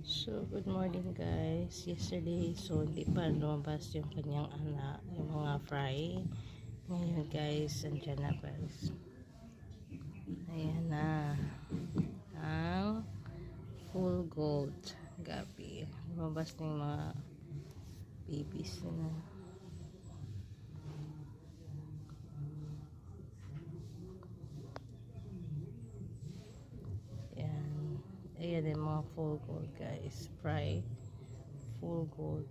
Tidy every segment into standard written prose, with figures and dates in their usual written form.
So, good morning guys. Yesterday, so hindi pa lumabas yung kanyang anak, yung mga fry. Ngayon guys, andyan na guys. Ayan na. Ang full gold gabi. Lumabas na yung mga babies na. Ayan yung mga full gold guys. Fry. Full gold.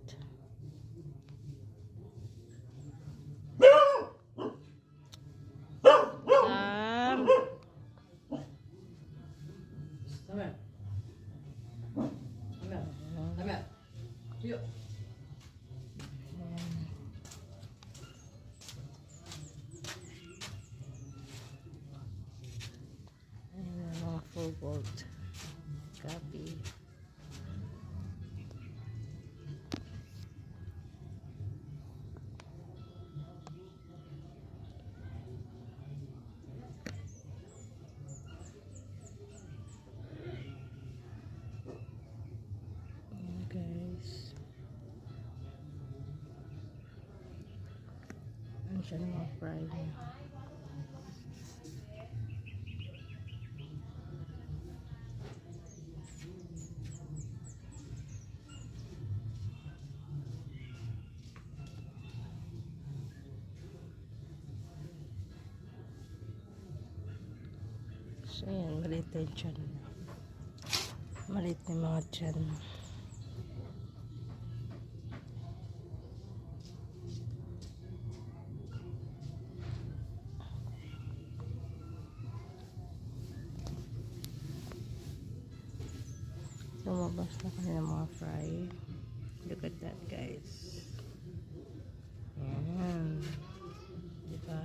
Ayan mga full gold. Copy. Guys, ano siya ng mga fry niya. So yan, maliit na yung tiyan. Maliit na yung mga tiyan. Lumabas na kanilang mga fry. Look at that guys. Ayan. Diba?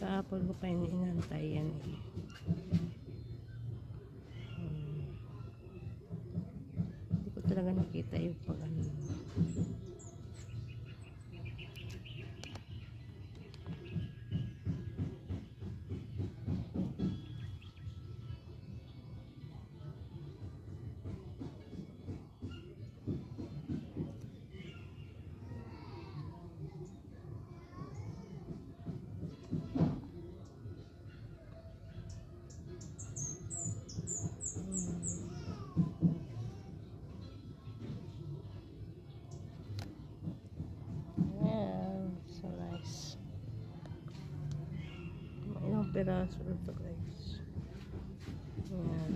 Kahapon ko pa yung inantay yan eh. Hindi ko talaga nakita yung pag-ano. Peraso ito guys. Ayan.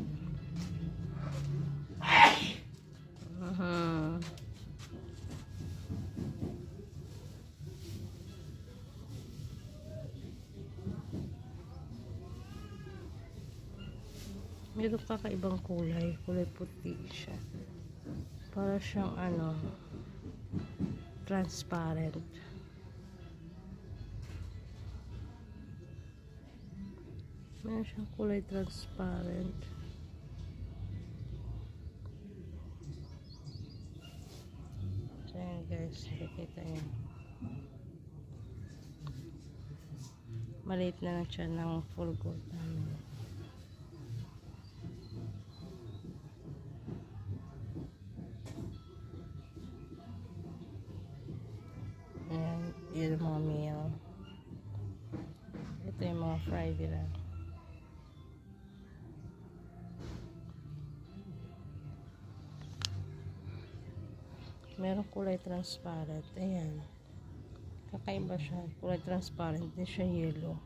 Meron kakaibang kulay puti siya, para siyang ano, transparent. Meron siyang kulay transparent. So yan guys, nakikita nyo. Maliit na lang siya ng full gold namin. Ayan, yun yung mga meal. Ito yung mga fry nila. Merong kulay transparent. Ayan. Kakaiba siya. Kulay transparent. Hindi siya yellow.